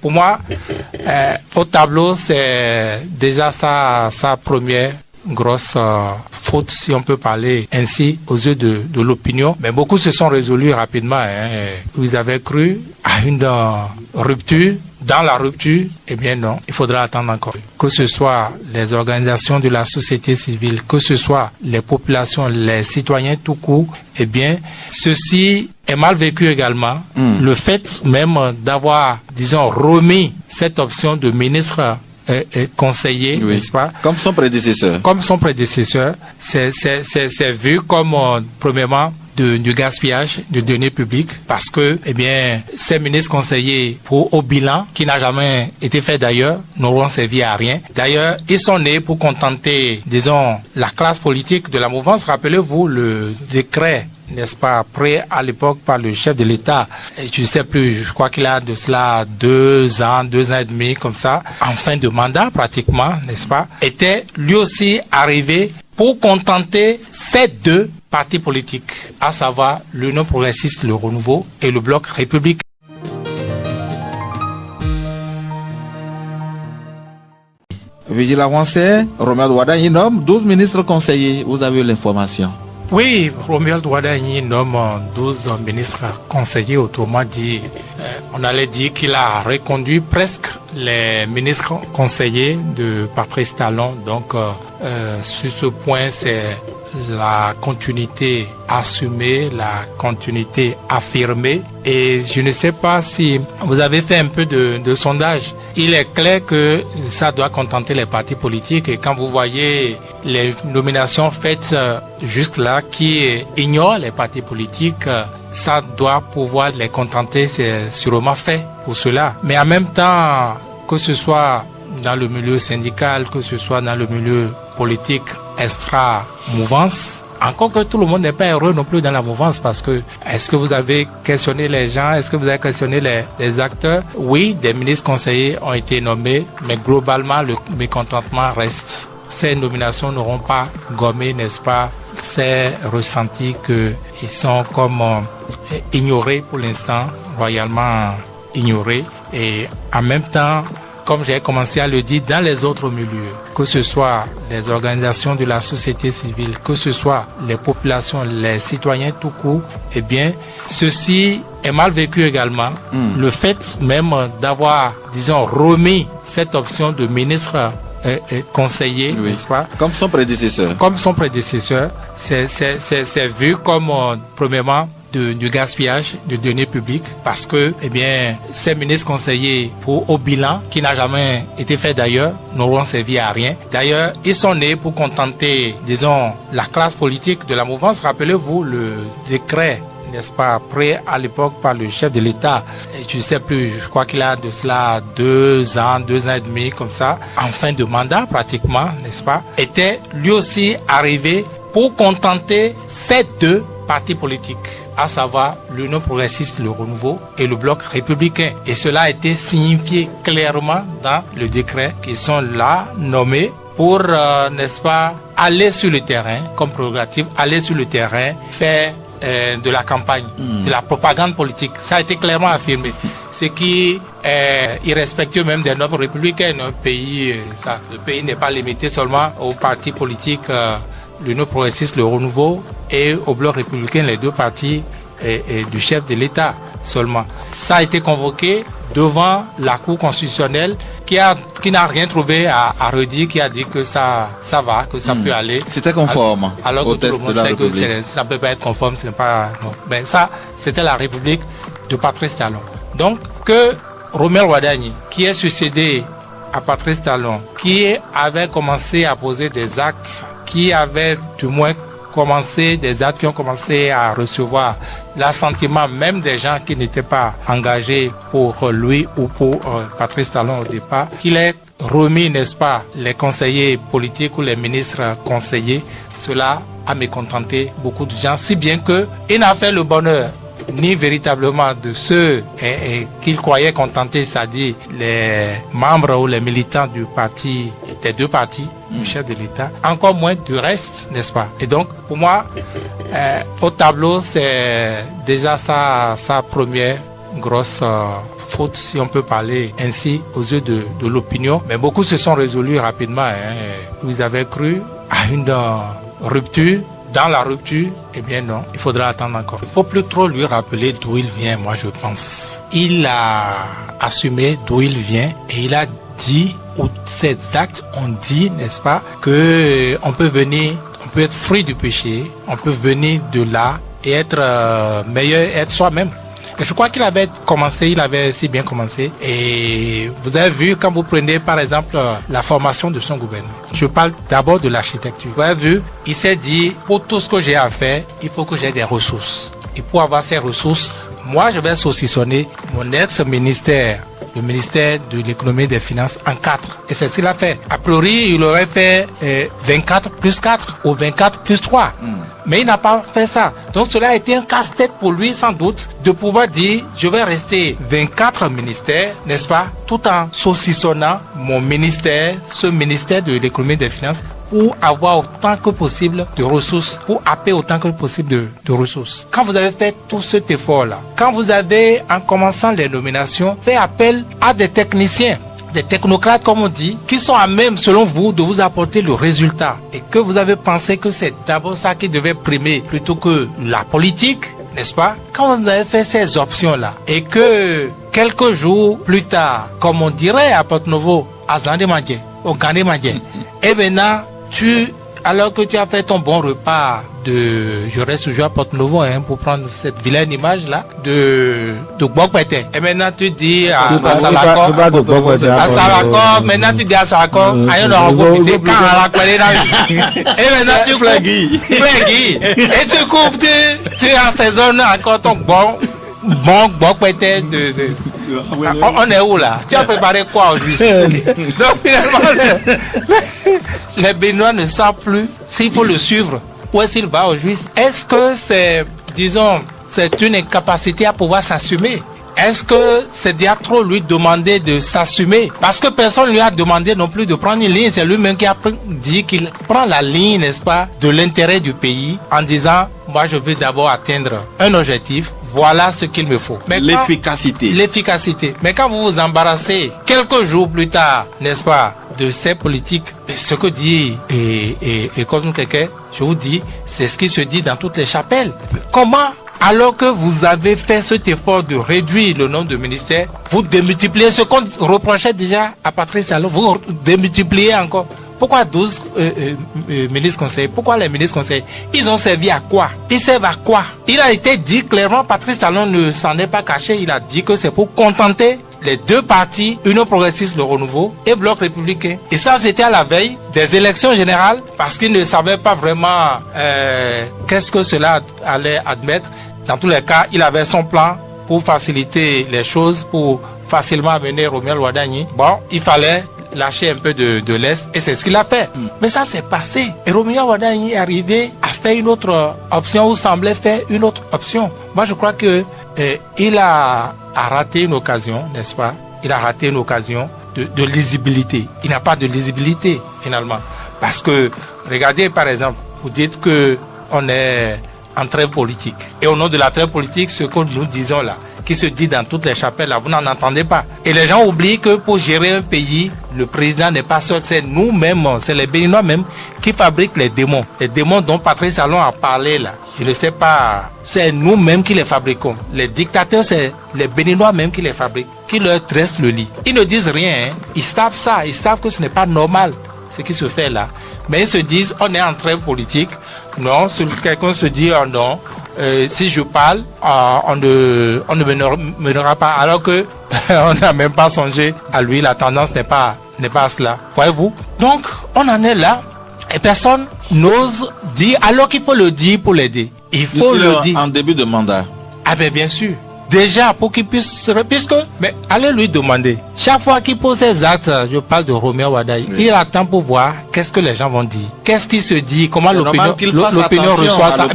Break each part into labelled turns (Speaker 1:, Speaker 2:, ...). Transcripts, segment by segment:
Speaker 1: pour moi, au tableau, c'est déjà sa première grosse faute, si on peut parler ainsi, aux yeux de l'opinion. Mais beaucoup se sont résolus rapidement. Vous avez cru à une rupture. Dans la rupture, eh bien non, il faudra attendre encore. Que ce soit les organisations de la société civile, que ce soit les populations, les citoyens tout court, eh bien, ceci est mal vécu également. Le fait même d'avoir, disons, remis cette option de ministre conseiller, oui, n'est-ce pas?
Speaker 2: Comme son prédécesseur.
Speaker 1: Comme son prédécesseur, c'est vu comme, premièrement, du gaspillage de données publiques parce que, eh bien, ces ministres conseillers au bilan, qui n'a jamais été fait d'ailleurs, n'auront servi à rien. D'ailleurs, ils sont nés pour contenter, disons, la classe politique de la mouvance. Rappelez-vous le décret, n'est-ce pas, pris à l'époque par le chef de l'État. Et je ne sais plus, je crois qu'il a de cela 2 ans et demi, comme ça, en fin de mandat pratiquement, n'est-ce pas, était lui aussi arrivé pour contenter ces deux partis politiques, à savoir l'Union progressiste, le Renouveau et le Bloc républicain.
Speaker 2: Vigile avancé, Romuald Wadagni nomme 12 ministres conseillers. Vous avez eu l'information?
Speaker 1: Oui, Romuald Wadagni nomme 12 ministres conseillers. Autrement dit, on allait dire qu'il a reconduit presque les ministres conseillers de Patrice Talon. Donc, sur ce point, c'est la continuité assumée, la continuité affirmée. Et je ne sais pas si vous avez fait un peu de sondage. Il est clair que ça doit contenter les partis politiques. Et quand vous voyez les nominations faites jusque-là qui ignorent les partis politiques, ça doit pouvoir les contenter. C'est sûrement fait pour cela. Mais en même temps, que ce soit dans le milieu syndical, que ce soit dans le milieu politique extra-mouvance, encore que tout le monde n'est pas heureux non plus dans la mouvance, parce que est-ce que vous avez questionné les gens, est-ce que vous avez questionné les acteurs? Oui, des ministres conseillers ont été nommés, mais globalement le mécontentement reste. Ces nominations n'auront pas gommé, n'est-ce pas, ces ressentis qu'ils sont comme ignorés pour l'instant, royalement ignorés, et en même temps, comme j'ai commencé à le dire, dans les autres milieux, que ce soit les organisations de la société civile, que ce soit les populations, les citoyens tout court, eh bien, ceci est mal vécu également. Le fait même d'avoir, disons, remis cette option de ministre conseiller, oui, n'est-ce pas?
Speaker 2: Comme son prédécesseur.
Speaker 1: Comme son prédécesseur, c'est vu comme, premièrement, du gaspillage de données publiques parce que, eh bien, ces ministres conseillers au bilan, qui n'a jamais été fait d'ailleurs, n'auront servi à rien. D'ailleurs, ils sont nés pour contenter, disons, la classe politique de la mouvance. Rappelez-vous le décret, n'est-ce pas, pris à l'époque par le chef de l'État. Je ne sais plus, je crois qu'il a de cela 2 ans et demi, comme ça, en fin de mandat pratiquement, n'est-ce pas, était lui aussi arrivé pour contenter ces deux partis politiques, à savoir l'Union progressiste, le Renouveau et le Bloc républicain. Et cela a été signifié clairement dans le décret qu'ils sont là nommés pour, n'est-ce pas, aller sur le terrain, comme prérogative, aller sur le terrain, faire de la campagne, de la propagande politique. Ça a été clairement affirmé. Ce qui est irrespectueux même des normes républicaines. Le pays n'est pas limité seulement aux partis politiques, l'Union progressiste, le Renouveau et au Bloc républicain, les deux partis et du chef de l'État seulement. Ça a été convoqué devant la Cour constitutionnelle qui n'a rien trouvé à redire, qui a dit que ça va, que ça peut aller.
Speaker 2: C'était conforme.
Speaker 1: Alors que tout le monde sait que ça ne peut pas être conforme, ce n'est pas. Non. Ben ça, c'était la République de Patrice Talon. Donc, que Romuald Wadagni, qui est succédé à Patrice Talon, qui avait commencé à poser des actes, qui avait du moins commencé des actes qui ont commencé à recevoir l'assentiment même des gens qui n'étaient pas engagés pour lui ou pour Patrice Talon au départ, qu'il ait remis, n'est-ce pas, les conseillers politiques ou les ministres conseillers. Cela a mécontenté beaucoup de gens, si bien qu'il n'a fait le bonheur ni véritablement de ceux qu'il croyait contenter, c'est-à-dire les membres ou les militants du parti, des deux partis, du chef de l'État, encore moins du reste, n'est-ce pas? Et donc, pour moi, au tableau, c'est déjà sa première grosse faute, si on peut parler ainsi, aux yeux de l'opinion. Mais beaucoup se sont résolus rapidement. Vous avez cru à une rupture. Dans la rupture, eh bien non, il faudra attendre encore. Il ne faut plus trop lui rappeler d'où il vient, moi je pense. Il a assumé d'où il vient et il a dit, ou ses actes ont dit, n'est-ce pas, que on peut être fruit du péché, on peut venir de là et être meilleur, être soi-même. Et je crois qu'il avait si bien commencé. Et vous avez vu, quand vous prenez par exemple la formation de son gouvernement, je parle d'abord de l'architecture. Vous avez vu, il s'est dit, pour tout ce que j'ai à faire, il faut que j'ai des ressources. Et pour avoir ces ressources, moi je vais saucissonner mon ex-ministère, le ministère de l'économie et des finances en 4. Et c'est ce qu'il a fait. A priori, il aurait fait 24 plus 4 ou 24 plus 3. Mais il n'a pas fait ça. Donc cela a été un casse-tête pour lui sans doute de pouvoir dire je vais rester 24 ministères, n'est-ce pas, tout en saucissonnant mon ministère, ce ministère de l'économie et des finances, pour avoir autant que possible de ressources, pour happer autant que possible de ressources. Quand vous avez fait tout cet effort-là, quand vous avez, en commençant les nominations, fait appel à des techniciens, des technocrates comme on dit, qui sont à même selon vous de vous apporter le résultat, et que vous avez pensé que c'est d'abord ça qui devait primer plutôt que la politique, n'est-ce pas? Quand vous avez fait ces options-là et que quelques jours plus tard, comme on dirait à Porto-Novo, à Zandé-Madje, au Gandé-Madje, et maintenant alors que tu as fait ton bon repas je reste toujours à Porto-Novo pour prendre cette vilaine image là de Gbokpete. Et maintenant tu dis à Salako, maintenant tu dis à Salako, aïe on profiter quand on a collé là. Et maintenant tu flagui. Et tu coupes, tu assaisonnes encore ton bon Gbokpete on est où là? Tu as préparé quoi au juste? Donc finalement les Béninois ne savent plus s'il faut le suivre ou est-ce qu'il va au juge. Est-ce que c'est une incapacité à pouvoir s'assumer? Est-ce que c'est déjà trop lui demander de s'assumer? Parce que personne ne lui a demandé non plus de prendre une ligne. C'est lui-même qui a dit qu'il prend la ligne, n'est-ce pas, de l'intérêt du pays en disant, moi je veux d'abord atteindre un objectif. Voilà ce qu'il me faut. L'efficacité. Mais quand vous vous embarrassez quelques jours plus tard, n'est-ce pas, de ces politiques, ce que dit et comme quelqu'un, je vous dis, c'est ce qui se dit dans toutes les chapelles. Comment, alors que vous avez fait cet effort de réduire le nombre de ministères, vous démultipliez ce qu'on reprochait déjà à Patrice Talon, vous démultipliez encore? Pourquoi 12 ministres conseillers? Pourquoi les ministres conseillers? Ils ont servi à quoi? Ils servent à quoi? Il a été dit clairement, Patrice Talon ne s'en est pas caché, il a dit que c'est pour contenter les deux partis, Union progressiste, le Renouveau, et Bloc républicain. Et ça, c'était à la veille des élections générales, parce qu'il ne savait pas vraiment qu'est-ce que cela allait admettre. Dans tous les cas, il avait son plan pour faciliter les choses, pour facilement amener Romuald Wadagni. Bon, il fallait lâcher un peu de l'Est, et c'est ce qu'il a fait. Mais ça s'est passé. Et Romuald Wadagni est arrivé à faire une autre option, ou semblait faire une autre option. Moi, je crois que il a raté une occasion, n'est-ce pas? Il a raté une occasion de lisibilité. Il n'a pas de lisibilité, finalement. Parce que, regardez, par exemple, vous dites que on est en trêve politique. Et au nom de la trêve politique, ce que nous disons là, qui se dit dans toutes les chapelles, là, vous n'en entendez pas. Et les gens oublient que pour gérer un pays, le président n'est pas seul, c'est nous-mêmes, c'est les Béninois même qui fabriquent les démons. Les démons dont Patrice Talon a parlé là, je ne sais pas, c'est nous-mêmes qui les fabriquons. Les dictateurs, c'est les Béninois même qui les fabriquent, qui leur dressent le lit. Ils ne disent rien, ils savent ça, ils savent que ce n'est pas normal ce qui se fait là. Mais ils se disent, on est en trêve politique. Non, si quelqu'un se dit, oh non, si je parle, on ne menera pas, alors que on n'a même pas songé à lui. La tendance n'est pas à cela. Voyez-vous? Donc, on en est là, et personne n'ose dire, alors qu'il faut le dire pour l'aider. Il faut le dire.
Speaker 2: En début de mandat.
Speaker 1: Ah ben bien sûr. Déjà, pour qu'il puisse, mais allez lui demander. Chaque fois qu'il pose ses actes, je parle de Romuald Wadagni, il attend pour voir qu'est-ce que les gens vont dire. Qu'est-ce qui se dit, comment l'opinion reçoit ça.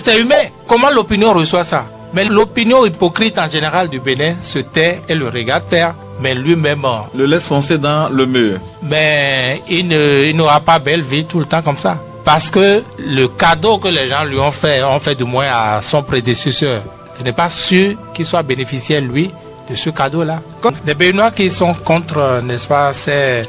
Speaker 1: C'est humain. Comment l'opinion reçoit ça? Mais l'opinion hypocrite en général du Bénin se tait et le regarde faire, mais lui-même
Speaker 2: le laisse foncer dans le mur.
Speaker 1: Mais il n'aura pas belle vie tout le temps comme ça. Parce que le cadeau que les gens lui ont fait du moins à son prédécesseur. Ce n'est pas sûr qu'il soit bénéficiaire, lui, ce cadeau-là. Les Béninois qui sont contre, n'est-ce pas, ces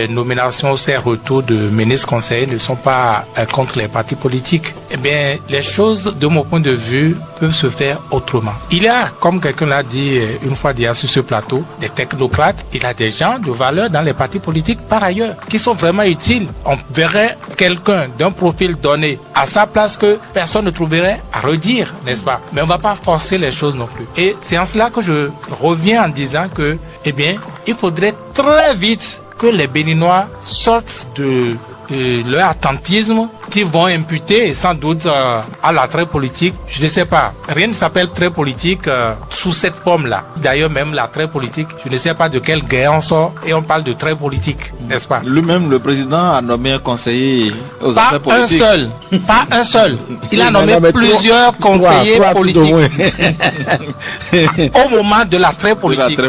Speaker 1: nominations, ces retours de ministres conseillers ne sont pas contre les partis politiques. Eh bien, les choses, de mon point de vue, peuvent se faire autrement. Il y a, comme quelqu'un l'a dit une fois déjà sur ce plateau, des technocrates, il y a des gens de valeur dans les partis politiques par ailleurs, qui sont vraiment utiles. On verrait quelqu'un d'un profil donné à sa place que personne ne trouverait à redire, n'est-ce pas? Mais on ne va pas forcer les choses non plus. Et c'est en cela que je reviens en disant que, eh bien, il faudrait très vite que les Béninois sortent de leur attentisme qui vont imputer sans doute à l'attrait politique. Je ne sais pas. Rien ne s'appelle trait politique sous cette forme-là. D'ailleurs, même l'attrait politique, je ne sais pas de quel gain on sort et on parle de trait politique, n'est-ce pas?
Speaker 2: Lui-même, le président a nommé un conseiller aux affaires politiques.
Speaker 1: Pas un seul. Il a nommé plusieurs conseillers politiques au moment de l'attrait politique.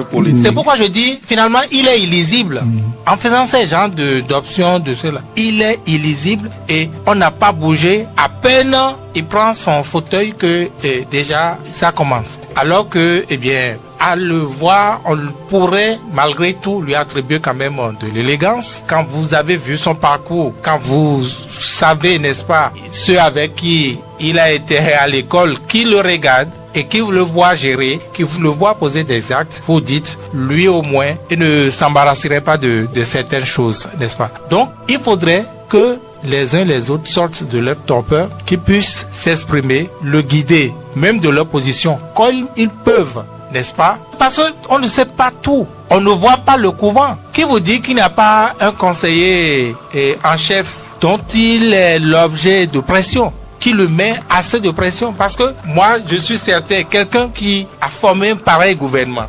Speaker 1: C'est pourquoi je dis, finalement, il est illisible. En faisant ces genres d'options, de cela, il est illisible et on n'a pas bougé. À peine il prend son fauteuil que déjà ça commence. Alors que, eh bien, à le voir, on pourrait malgré tout lui attribuer quand même de l'élégance. Quand vous avez vu son parcours, quand vous savez, n'est-ce pas, ceux avec qui il a été à l'école, qui le regardent et qui le voit gérer, qui le voit poser des actes, vous dites, lui au moins, il ne s'embarrasserait pas de certaines choses, n'est-ce pas? Donc, il faudrait que les uns les autres sortent de leur torpeur, qu'ils puissent s'exprimer, le guider, même de leur position, comme ils peuvent, n'est-ce pas? Parce qu'on ne sait pas tout, on ne voit pas le couvent. Qui vous dit qu'il n'y a pas un conseiller en chef dont il est l'objet de pression, qui le met assez de pression? Parce que moi, je suis certain, quelqu'un qui a formé un pareil gouvernement,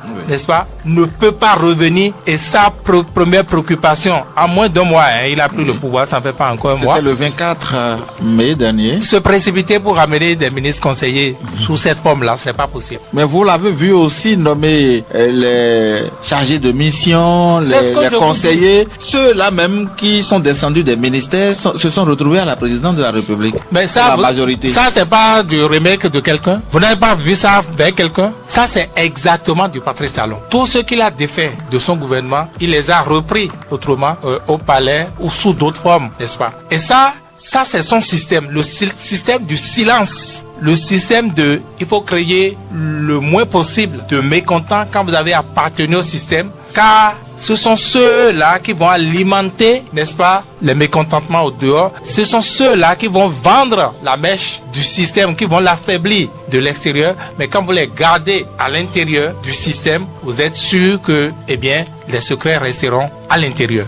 Speaker 1: oui, n'est-ce pas, ne peut pas revenir et sa première préoccupation, en moins d'un mois, il a pris le pouvoir, ça ne fait pas encore un mois.
Speaker 2: C'était le 24 mai dernier.
Speaker 1: Se précipiter pour amener des ministres conseillers sous cette forme-là, ce n'est pas possible.
Speaker 2: Mais vous l'avez vu aussi nommer les chargés de mission, les conseillers, ceux-là même qui sont descendus des ministères se sont retrouvés à la présidence de la République.
Speaker 1: Mais ça,
Speaker 2: la majorité.
Speaker 1: Ça, c'est pas du remake de quelqu'un. Vous n'avez pas vu ça avec quelqu'un? Ça, c'est exactement du Patrice Talon. Tout ce qu'il a défait de son gouvernement, il les a repris autrement au palais ou sous d'autres formes, n'est-ce pas? Et ça c'est son système, le système du silence. Le système il faut créer le moins possible de mécontents quand vous avez appartenu au système, car ce sont ceux-là qui vont alimenter, n'est-ce pas, les mécontentements au dehors. Ce sont ceux-là qui vont vendre la mèche du système, qui vont l'affaiblir de l'extérieur. Mais quand vous les gardez à l'intérieur du système, vous êtes sûr que, eh bien, les secrets resteront à l'intérieur.